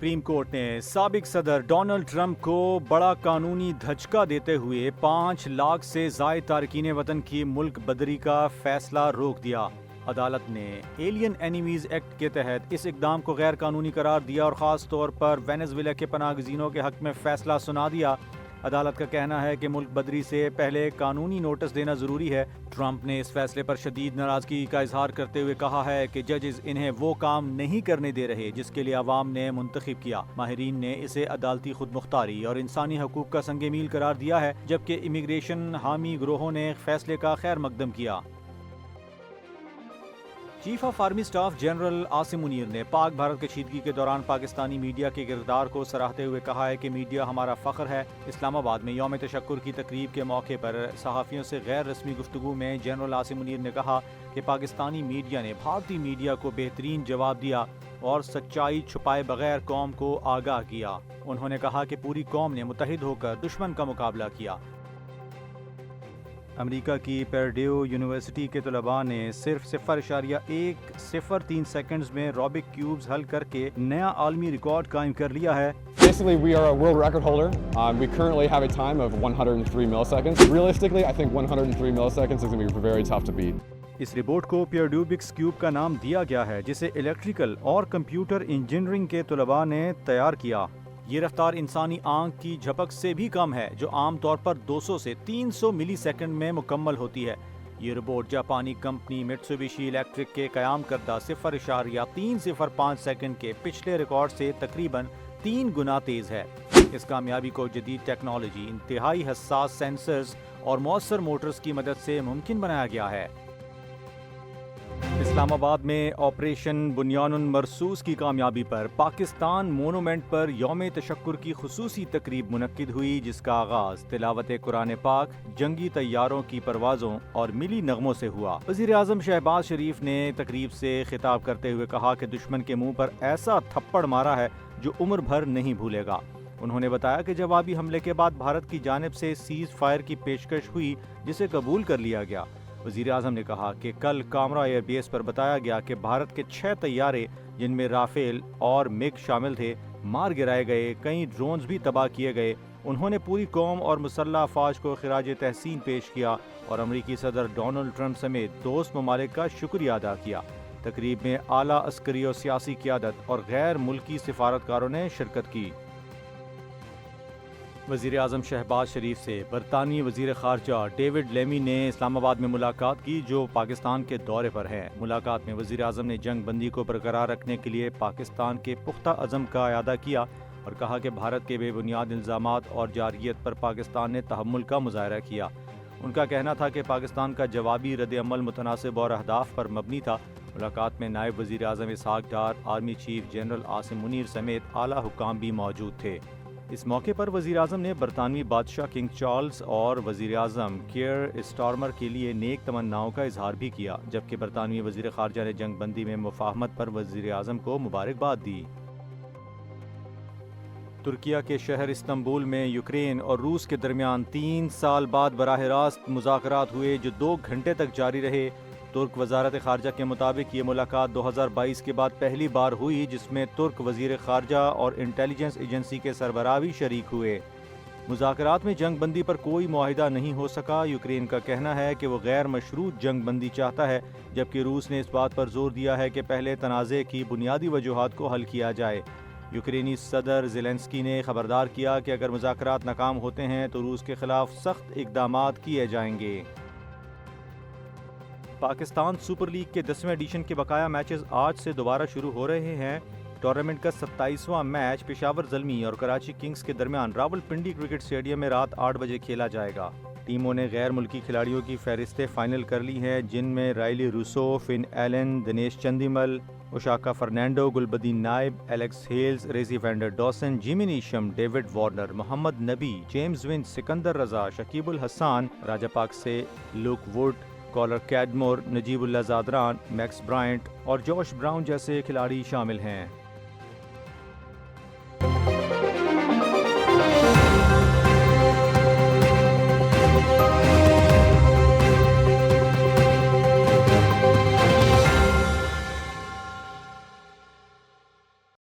Supreme court نے سابق صدر ڈونلڈ ٹرمپ کو بڑا قانونی دھچکا دیتے ہوئے 5 لاکھ سے زائد تارکین وطن کی ملک بدری کا فیصلہ روک دیا۔ عدالت نے ایلین اینیمیز ایکٹ کے تحت اس اقدام کو غیر قانونی قرار دیا اور خاص طور پر وینزویلا کے پناہ گزینوں کے حق میں فیصلہ سنا دیا۔ عدالت کا کہنا ہے کہ ملک بدری سے پہلے قانونی نوٹس دینا ضروری ہے۔ ٹرمپ نے اس فیصلے پر شدید ناراضگی کا اظہار کرتے ہوئے کہا ہے کہ ججز انہیں وہ کام نہیں کرنے دے رہے جس کے لیے عوام نے منتخب کیا۔ ماہرین نے اسے عدالتی خود مختاری اور انسانی حقوق کا سنگ میل قرار دیا ہے، جبکہ امیگریشن حامی گروہوں نے فیصلے کا خیر مقدم کیا۔ Chief of army staff general Asim Munir نے پاک بھارت کشیدگی کے دوران پاکستانی میڈیا کے کردار کو سراہتے ہوئے کہا ہے کہ میڈیا ہمارا فخر ہے۔ اسلام آباد میں یوم تشکر کی تقریب کے موقع پر صحافیوں سے غیر رسمی گفتگو میں جنرل عاصم منیر نے کہا کہ پاکستانی میڈیا نے بھارتی میڈیا کو بہترین جواب دیا اور سچائی چھپائے بغیر قوم کو آگاہ کیا۔ انہوں نے کہا کہ پوری قوم نے متحد ہو کر دشمن کا مقابلہ کیا۔ امریکہ کی پیرڈیو یونیورسٹی کے طلباء نے صرف 0.103 سیکنڈز میں روبک کیوبز حل کر کے نیا عالمی ریکارڈ قائم کر لیا ہے۔ Basically, we are a world record holder. We currently have a time of 103 milliseconds. Realistically, I think 103 milliseconds is going to be very tough to beat. اس رپورٹ کو پیرڈیوبکس کیوب کا نام دیا گیا ہے، جسے الیکٹریکل اور کمپیوٹر انجینئرنگ کے طلباء نے تیار کیا۔ یہ رفتار انسانی آنکھ کی جھپک سے بھی کم ہے، جو عام طور پر 200 سے 300 ملی سیکنڈ میں مکمل ہوتی ہے۔ یہ رپورٹ جاپانی کمپنی میٹسوبیشی الیکٹرک کے قیام کردہ 0.305 سیکنڈ کے پچھلے ریکارڈ سے تقریباً 3 گنا تیز ہے۔ اس کامیابی کو جدید ٹیکنالوجی، انتہائی حساس سینسرز اور مؤثر موٹرز کی مدد سے ممکن بنایا گیا ہے۔ اسلام آباد میں آپریشن بنیان مرصوص کی کامیابی پر پاکستان مونومنٹ پر یوم تشکر کی خصوصی تقریب منعقد ہوئی، جس کا آغاز تلاوت قرآن پاک، جنگی طیاروں کی پروازوں اور ملی نغموں سے ہوا۔ وزیر اعظم شہباز شریف نے تقریب سے خطاب کرتے ہوئے کہا کہ دشمن کے منہ پر ایسا تھپڑ مارا ہے جو عمر بھر نہیں بھولے گا۔ انہوں نے بتایا کہ جوابی حملے کے بعد بھارت کی جانب سے سیز فائر کی پیشکش ہوئی، جسے قبول کر لیا گیا۔ وزیر اعظم نے کہا کہ کل کامرا ایئر بیس پر بتایا گیا کہ بھارت کے 6 طیارے، جن میں رافیل اور مگ شامل تھے، مار گرائے گئے، کئی ڈرونز بھی تباہ کیے گئے۔ انہوں نے پوری قوم اور مسلح افواج کو خراج تحسین پیش کیا اور امریکی صدر ڈونلڈ ٹرمپ سمیت دوست ممالک کا شکریہ ادا کیا۔ تقریب میں اعلیٰ عسکری اور سیاسی قیادت اور غیر ملکی سفارتکاروں نے شرکت کی۔ وزیر اعظم شہباز شریف سے برطانوی وزیر خارجہ ڈیوڈ لیمی نے اسلام آباد میں ملاقات کی، جو پاکستان کے دورے پر ہیں۔ ملاقات میں وزیر اعظم نے جنگ بندی کو برقرار رکھنے کے لیے پاکستان کے پختہ عزم کا اعادہ کیا اور کہا کہ بھارت کے بے بنیاد الزامات اور جارحیت پر پاکستان نے تحمل کا مظاہرہ کیا۔ ان کا کہنا تھا کہ پاکستان کا جوابی رد عمل متناسب اور اہداف پر مبنی تھا۔ ملاقات میں نائب وزیر اعظم Ishaq Dar, army chief general Asim Munir سمیت اعلیٰ حکام بھی موجود تھے۔ اس موقع پر وزیر اعظم نے برطانوی بادشاہ کنگ چارلز اور وزیر اعظم کیئر اسٹارمر کے لیے نیک تمناؤں کا اظہار بھی کیا، جبکہ برطانوی وزیر خارجہ نے جنگ بندی میں مفاہمت پر وزیر اعظم کو مبارکباد دی۔ ترکیہ کے شہر استنبول میں یوکرین اور روس کے درمیان 3 سال بعد براہ راست مذاکرات ہوئے، جو 2 گھنٹے تک جاری رہے۔ ترک وزارت خارجہ کے مطابق یہ ملاقات 2022 کے بعد پہلی بار ہوئی جس میں ترک وزیر خارجہ اور انٹیلیجنس ایجنسی کے سربراہ بھی شریک ہوئے۔ مذاکرات میں جنگ بندی پر کوئی معاہدہ نہیں ہو سکا۔ یوکرین کا کہنا ہے کہ وہ غیر مشروط جنگ بندی چاہتا ہے، جبکہ روس نے اس بات پر زور دیا ہے کہ پہلے تنازع کی بنیادی وجوہات کو حل کیا جائے۔ یوکرینی صدر زیلنسکی نے خبردار کیا کہ اگر مذاکرات ناکام ہوتے ہیں تو روس کے خلاف سخت اقدامات کیے جائیں گے۔ پاکستان سپر لیگ کے 10ویں ایڈیشن کے بقایا میچز آج سے دوبارہ شروع ہو رہے ہیں۔ ٹورنامنٹ کا 27واں میچ پشاور زلمی اور کراچی کنگز کے درمیان راولپنڈی کرکٹ اسٹیڈیم میں رات 8 بجے کھیلا جائے گا۔ ٹیموں نے غیر ملکی کھلاڑیوں کی فہرستیں فائنل کر لی ہیں، جن میں Rilee Rossouw, Finn Allen, Dinesh Chandimal, Oshada Fernando, Gulbadin Naib, Alex Hales, Rassie van der Dussen, Jimmy Neesham, David Warner, Mohammad Nabi, James Vince, Sikandar Raza, Shakib Al Hasan, Rajapaksa Luke Wood, Kohler Cadmore, Najibullah Zadran, Max Bryant اور جوش براؤن جیسے کھلاڑی شامل ہیں۔